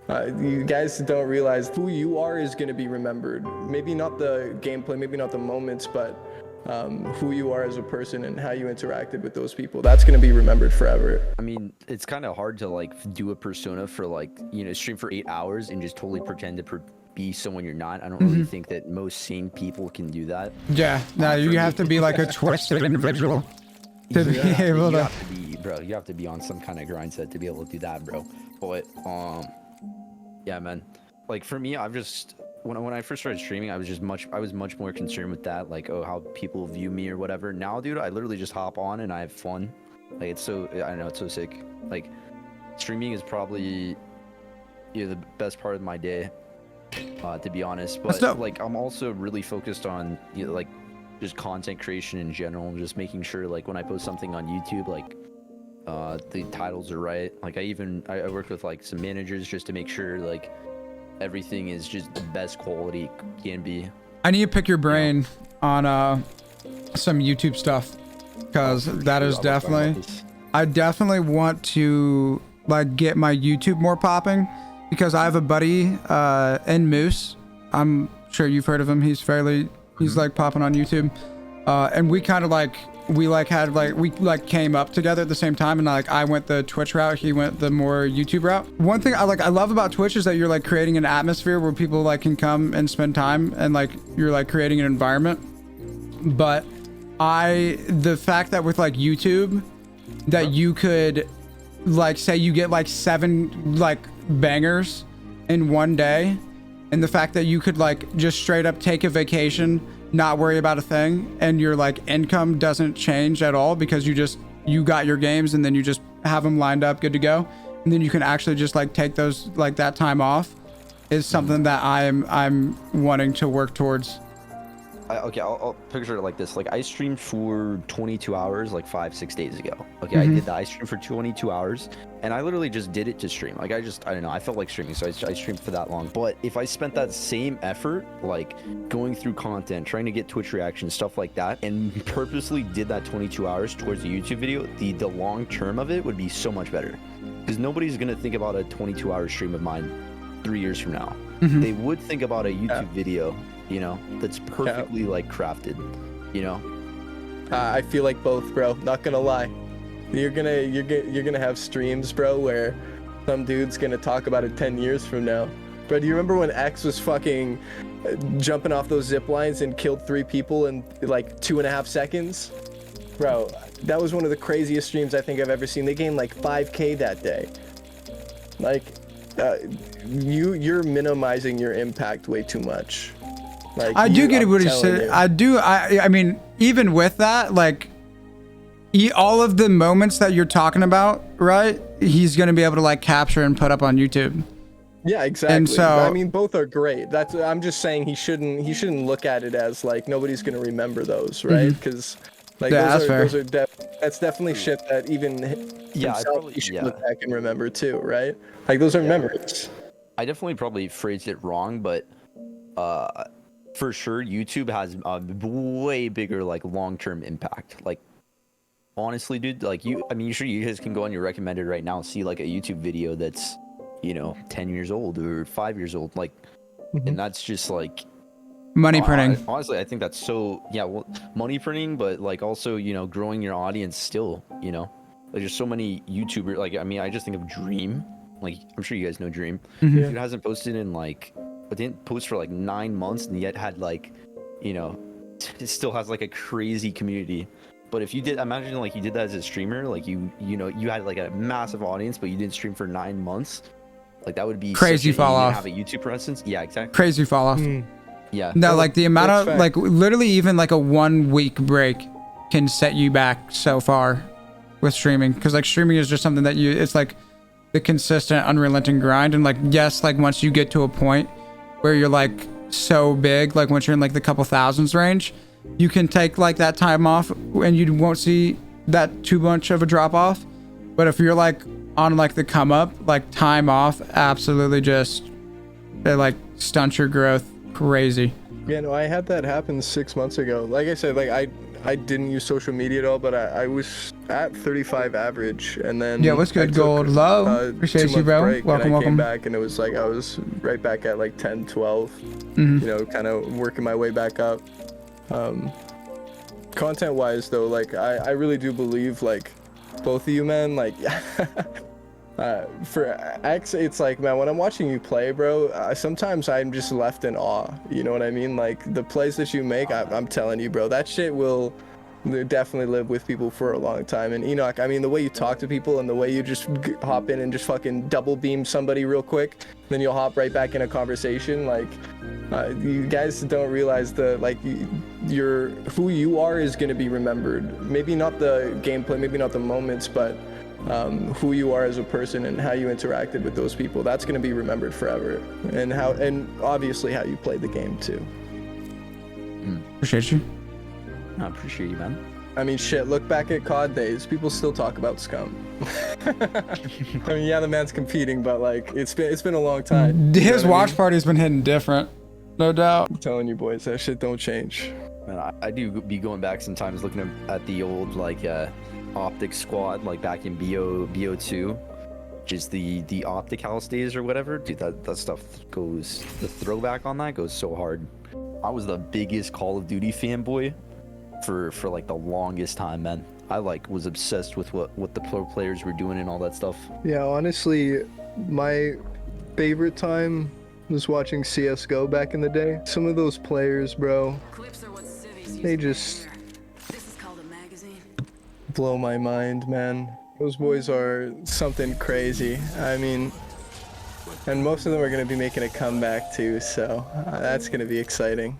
You guys don't realize who you are is going to be remembered. Maybe not the gameplay, maybe not the moments, but who you are as a person and how you interacted with those people. That's going to be remembered forever. I mean, it's kind of hard to like do a persona for like, you know, stream for 8 hours and just totally pretend to be someone you're not. I don't really think that most sane people can do that. Yeah, no, you have to be like a twisted individual to be able to. You have to be on some kind of grind set to be able to do that, bro. But yeah, man. Like for me, I've just when I first started streaming, I was much more concerned with that, like, oh, how people view me or whatever. Now, dude, I literally just hop on and I have fun. Like it's so, I don't know, it's so sick. Like streaming is probably, you know, the best part of my day, to be honest. But like I'm also really focused on, you know, like just content creation in general, just making sure like when I post something on YouTube, like the titles are right. Like I work with like some managers just to make sure like everything is just the best quality it can be. I need to pick your brain on some YouTube stuff, because that is definitely, I definitely want to like get my YouTube more popping, because I have a buddy in Moose. I'm sure you've heard of him. He's like popping on YouTube, and we kind of like we came up together at the same time, and like I went the Twitch route, he went the more YouTube route. One thing I love about Twitch is that you're like creating an atmosphere where people like can come and spend time, and like you're like creating an environment. But the fact that with like YouTube that you could like say you get like 7 like bangers in one day, and the fact that you could like just straight up take a vacation, not worry about a thing, and your like income doesn't change at all, because you got your games and then you just have them lined up good to go, and then you can actually just like take those like that time off, is something that I'm wanting to work towards. Okay, I'll picture it like this. Like I streamed for 22 hours like 5-6 days ago. Okay, I did that. I streamed for 22 hours and I literally just did it to stream. Like I don't know, I felt like streaming, so I streamed for that long. But if I spent that same effort like going through content, trying to get Twitch reactions, stuff like that, and purposely did that 22 hours towards a YouTube video, the long term of it would be so much better. Because nobody's gonna think about a 22-hour stream of mine 3 years from now. They would think about a YouTube video, you know, that's perfectly like crafted, you know. I feel like both, bro. Not gonna lie. You're gonna have streams, bro, where some dude's gonna talk about it 10 years from now. Bro, do you remember when X was fucking jumping off those zip lines and killed 3 people in like 2.5 seconds? Bro, that was one of the craziest streams I think I've ever seen. They gained like 5K that day. Like, you're minimizing your impact way too much. Like, I do get what he's saying. I mean, even with that, like, all of the moments that you're talking about, right? He's gonna be able to like capture and put up on YouTube. Yeah, exactly. And so, I mean, both are great. I'm just saying he shouldn't look at it as like nobody's gonna remember those, right? Because like that's definitely shit that even himself he should look back and remember too, right? Like those are memories. I definitely probably phrased it wrong, but for sure YouTube has a way bigger like long-term impact. Like honestly, dude, like I mean, sure you guys can go on your recommended right now and see like a YouTube video that's, you know, 10 years old or 5 years old, like, and that's just like money printing. Honestly, I think that's so, well, money printing, but like also, you know, growing your audience still, you know, like there's so many YouTubers, like, I mean, I just think of Dream, like, I'm sure you guys know Dream. Dude hasn't posted in like, but didn't post for like 9 months and yet had like, you know, it still has like a crazy community. But if you did, imagine like you did that as a streamer, like you know, you had like a massive audience, but you didn't stream for 9 months. Like that would be crazy fall off. Have a YouTube presence. Yeah, exactly. Crazy fall off. Yeah. No, like the amount of like literally even like a 1 week break can set you back so far with streaming. Cause like streaming is just something that it's like the consistent, unrelenting grind. And like, yes, like once you get to a point where you're like so big, like once you're in like the couple thousands range, you can take like that time off and you won't see that too much of a drop off. But if you're like on like the come up, like time off absolutely just, it like stunts your growth crazy. Yeah, no, I had that happen 6 months ago. Like I said, like I didn't use social media at all, but I was at 35 average, and then Yeah, what's good, I took, Gold? Low. Appreciate 2 you, month bro. break, Welcome, and I came welcome. back, and it was like I was right back at like 10, 12. Mhm. You know, kind of working my way back up. Content-wise, though, like I really do believe, like, both of you, man, like. For X, it's like, man, when I'm watching you play, bro, sometimes I'm just left in awe. You know what I mean? Like, the plays that you make, I'm telling you, bro, that shit will definitely live with people for a long time. And Enoch, I mean, the way you talk to people and the way you just hop in and just fucking double beam somebody real quick, then you'll hop right back in a conversation. Like, you guys don't realize the, like, who you are is going to be remembered. Maybe not the gameplay, maybe not the moments, but who you are as a person and how you interacted with those people, that's going to be remembered forever. And obviously how you played the game too. Appreciate you. I appreciate you, man. I mean, shit, look back at COD days, people still talk about Scum. I mean, yeah, the man's competing, but like it's been a long time. His watch party's been hitting different, no doubt. I'm telling you boys, that shit don't change. Man, I do be going back sometimes looking at the old like Optic squad, like back in BO2, just the Optic House days or whatever. Dude, that stuff goes, the throwback on that goes so hard. I was the biggest Call of Duty fanboy for like the longest time, man. I like was obsessed with what the pro players were doing and all that stuff. Yeah, honestly, my favorite time was watching CS:GO back in the day. Some of those players, bro, they just blow my mind, man. Those boys are something crazy. I mean, and most of them are going to be making a comeback too, so that's going to be exciting.